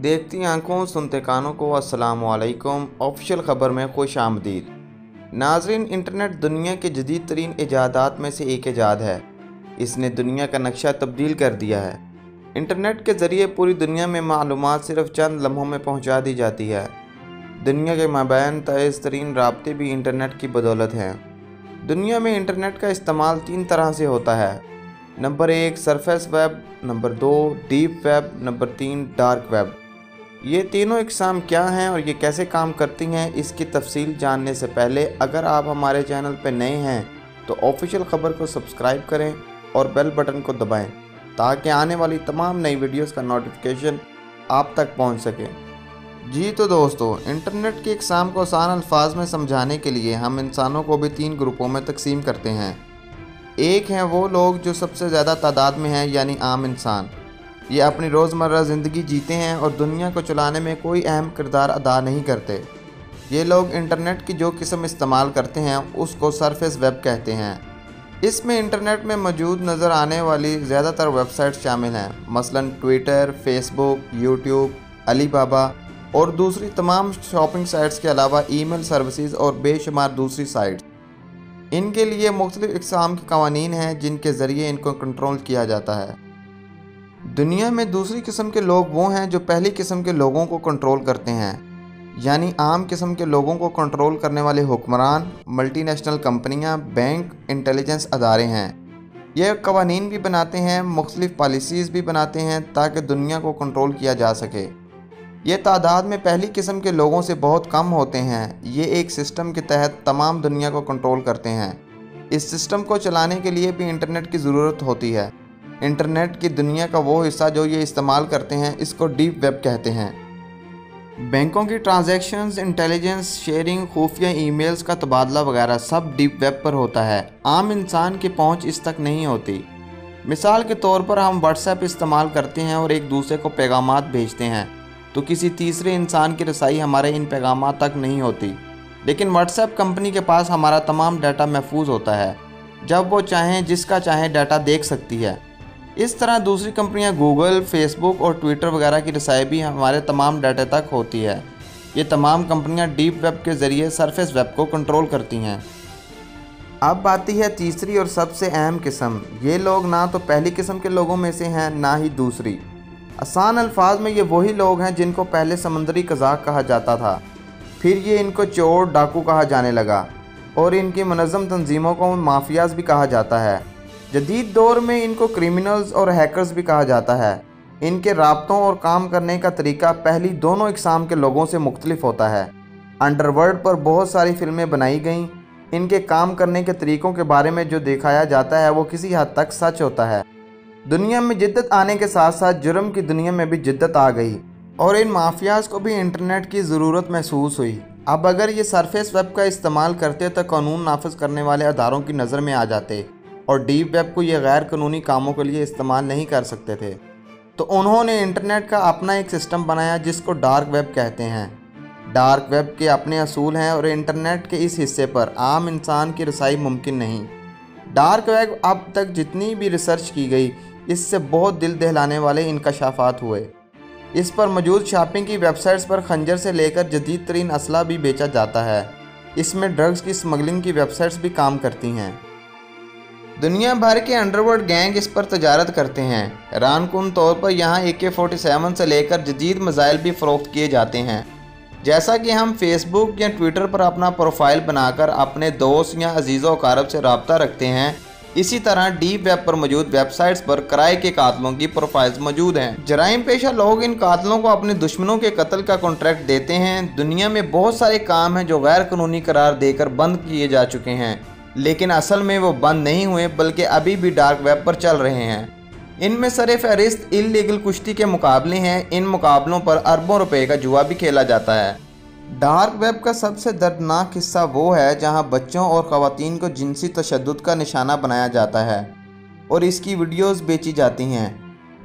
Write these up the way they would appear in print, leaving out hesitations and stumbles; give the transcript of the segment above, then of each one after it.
देखती आंखों सुनते कानों को अस्सलाम वालेकुम। ऑफिशियल ख़बर में खुश आमदीद। नाज़रीन, इंटरनेट दुनिया के जदीद तरीन ईजादात में से एक ईजाद है। इसने दुनिया का नक्शा तब्दील कर दिया है। इंटरनेट के ज़रिए पूरी दुनिया में मालूमात सिर्फ चंद लम्हों में पहुंचा दी जाती है। दुनिया के माबैन तेज़ तरीन राब्ते भी इंटरनेट की बदौलत हैं। दुनिया में इंटरनेट का इस्तेमाल 3 तरह से होता है। Number 1 surface web, number 2 deep web, number 3 dark web. ये तीनों इकसाम क्या हैं और ये कैसे काम करती हैं, इसकी तफसील जानने से पहले अगर आप हमारे चैनल पर नए हैं तो ऑफिशियल ख़बर को सब्सक्राइब करें और बेल बटन को दबाएं ताकि आने वाली तमाम नई वीडियोस का नोटिफिकेशन आप तक पहुंच सके। जी तो दोस्तों, इंटरनेट की इकसाम को आसान अल्फाज में समझाने के लिए हम इंसानों को भी 3 ग्रुपों में तकसीम करते हैं। एक हैं वो लोग जो सबसे ज़्यादा तादाद में हैं, यानी आम इंसान। ये अपनी रोज़मर्रा ज़िंदगी जीते हैं और दुनिया को चलाने में कोई अहम किरदार अदा नहीं करते। ये लोग इंटरनेट की जो किस्म इस्तेमाल करते हैं उसको सरफेस वेब कहते हैं। इसमें इंटरनेट में मौजूद नज़र आने वाली ज़्यादातर वेबसाइट्स शामिल हैं, मसलन ट्विटर, फेसबुक, यूट्यूब, अलीबाबा और दूसरी तमाम शॉपिंग साइट्स के अलावा ईमेल सर्विसेज और बेशुमार दूसरी साइट्स। इनके लिए मुख्तलिफ़ इक़साम के क़वानीन हैं जिनके ज़रिए इनको कंट्रोल किया जाता है। दुनिया में दूसरी किस्म के लोग वो हैं जो पहली किस्म के लोगों को कंट्रोल करते हैं, यानी आम किस्म के लोगों को कंट्रोल करने वाले हुक्मरान, मल्टीनेशनल कंपनियां, बैंक, इंटेलिजेंस अदारे हैं। यह कवानीन भी बनाते हैं, मुख्तलिफ पॉलिसीज़ भी बनाते हैं ताकि दुनिया को कंट्रोल किया जा सके। ये तादाद में पहली किस्म के लोगों से बहुत कम होते हैं। ये एक सिस्टम के तहत तमाम दुनिया को कंट्रोल करते हैं। इस सिस्टम को चलाने के लिए भी इंटरनेट की ज़रूरत होती है। इंटरनेट की दुनिया का वो हिस्सा जो ये इस्तेमाल करते हैं इसको डीप वेब कहते हैं। बैंकों की ट्रांजैक्शंस, इंटेलिजेंस शेयरिंग, खुफिया ईमेल्स का तबादला वगैरह सब डीप वेब पर होता है। आम इंसान की पहुंच इस तक नहीं होती। मिसाल के तौर पर हम व्हाट्सएप इस्तेमाल करते हैं और एक दूसरे को पैगामात भेजते हैं तो किसी तीसरे इंसान की रसाई हमारे इन पैगामात तक नहीं होती। लेकिन व्हाट्सएप कंपनी के पास हमारा तमाम डाटा महफूज होता है। जब वो चाहें जिसका चाहें डाटा देख सकती है। इस तरह दूसरी कंपनियां गूगल, फेसबुक और ट्विटर वगैरह की रसाई भी हमारे तमाम डाटा तक होती है। ये तमाम कंपनियां डीप वेब के ज़रिए सरफेस वेब को कंट्रोल करती हैं। अब आती है तीसरी और सबसे अहम किस्म। ये लोग ना तो पहली किस्म के लोगों में से हैं ना ही दूसरी। आसान अल्फाज में ये वही लोग हैं जिनको पहले समंदरी कज़ाक कहा जाता था, फिर ये इनको चोर, डाकू कहा जाने लगा और इनकी मुनज़्ज़म तंजीमों को माफियाज़ भी कहा जाता है। जदीद दौर में इनको क्रिमिनल्स और हैकर्स भी कहा जाता है। इनके राब्तों और काम करने का तरीका पहली दोनों इकसाम के लोगों से मुख्तलिफ होता है। अंडरवर्ल्ड पर बहुत सारी फिल्में बनाई गईं। इनके काम करने के तरीक़ों के बारे में जो दिखाया जाता है वो किसी हद तक सच होता है। दुनिया में जिद्दत आने के साथ साथ जुर्म की दुनिया में भी जिद्दत आ गई और इन माफियाज़ को भी इंटरनेट की ज़रूरत महसूस हुई। अब अगर ये सरफेस वेब का इस्तेमाल करते तो कानून नाफिज करने वाले अदारों की नज़र में आ जाते और डीप वेब को ये गैर कानूनी कामों के लिए इस्तेमाल नहीं कर सकते थे। तो उन्होंने इंटरनेट का अपना एक सिस्टम बनाया जिसको डार्क वेब कहते हैं। डार्क वेब के अपने असूल हैं और इंटरनेट के इस हिस्से पर आम इंसान की रसाई मुमकिन नहीं। डार्क वेब अब तक जितनी भी रिसर्च की गई इससे बहुत दिल दहलाने वाले इंकशाफात हुए। इस पर मौजूद शॉपिंग की वेबसाइट्स पर खंजर से लेकर जदीद तरीन असला भी बेचा जाता है। इसमें ड्रग्स की स्मगलिंग की वेबसाइट्स भी काम करती हैं। दुनिया भर के अंडरवर्ल्ड गैंग इस पर तजारत करते हैं। हैरानकुन तौर पर यहाँ AK-47 से लेकर जदीद मिसाइल भी फ़रोख्त किए जाते हैं। जैसा कि हम फेसबुक या ट्विटर पर अपना प्रोफाइल बनाकर अपने दोस्त या अजीज़ व अकारब से रब्ता रखते हैं, इसी तरह डीप वेब पर मौजूद वेबसाइट्स पर किराए के कातलों की प्रोफाइल्स मौजूद हैं। जराइम पेशा लोग इन कातलों को अपने दुश्मनों के कत्ल का कॉन्ट्रैक्ट देते हैं। दुनिया में बहुत सारे काम हैं जो गैर कानूनी करार देकर बंद किए जा चुके हैं, लेकिन असल में वो बंद नहीं हुए बल्कि अभी भी डार्क वेब पर चल रहे हैं। इनमें सरे फहरिस्त इल्लीगल कुश्ती के मुकाबले हैं। इन मुकाबलों पर अरबों रुपए का जुआ भी खेला जाता है। डार्क वेब का सबसे दर्दनाक हिस्सा वो है जहां बच्चों और ख़वातीन को जिनसी तशद्दुद का निशाना बनाया जाता है और इसकी वीडियोस बेची जाती हैं।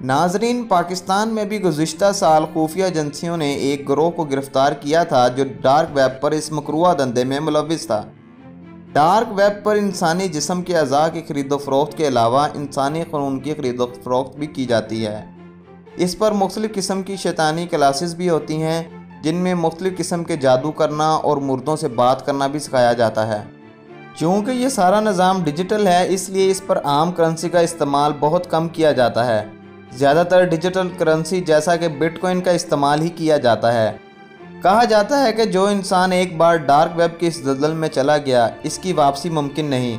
नाजरीन, पाकिस्तान में भी गुज़िश्ता साल खुफिया एजेंसियों ने एक गिरोह को गिरफ़्तार किया था जो डार्क वेब पर इस मकरूहा धंधे में मुलव्विस था। डार्क वेब पर इंसानी जिस्म के अज़ा की खरीदो फरोख्त के अलावा इंसानी खून की खरीदो फरोख्त भी की जाती है। इस पर मुख्तलिफ़ किस्म की शैतानी क्लासेस भी होती हैं जिनमें मुख्तलिफ़ किस्म के जादू करना और मुर्दों से बात करना भी सिखाया जाता है। चूँकि ये सारा निज़ाम डिजिटल है, इसलिए इस पर आम करेंसी का इस्तेमाल बहुत कम किया जाता है। ज़्यादातर डिजिटल करेंसी जैसा कि बिटकॉइन का इस्तेमाल ही किया जाता है। कहा जाता है कि जो इंसान एक बार डार्क वेब के इस दलदल में चला गया, इसकी वापसी मुमकिन नहीं।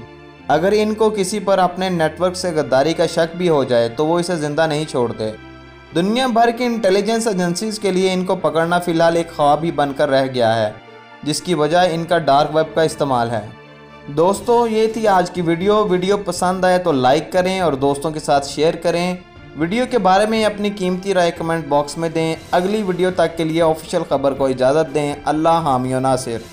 अगर इनको किसी पर अपने नेटवर्क से गद्दारी का शक भी हो जाए तो वो इसे ज़िंदा नहीं छोड़ते। दुनिया भर की इंटेलिजेंस एजेंसीज़ के लिए इनको पकड़ना फ़िलहाल एक ख्वाब ही बनकर रह गया है, जिसकी वजह इनका डार्क वेब का इस्तेमाल है। दोस्तों, ये थी आज की वीडियो पसंद आए तो लाइक करें और दोस्तों के साथ शेयर करें। वीडियो के बारे में अपनी कीमती राय कमेंट बॉक्स में दें। अगली वीडियो तक के लिए ऑफिशियल खबर को इजाज़त दें। अल्लाह हामी व नासिर।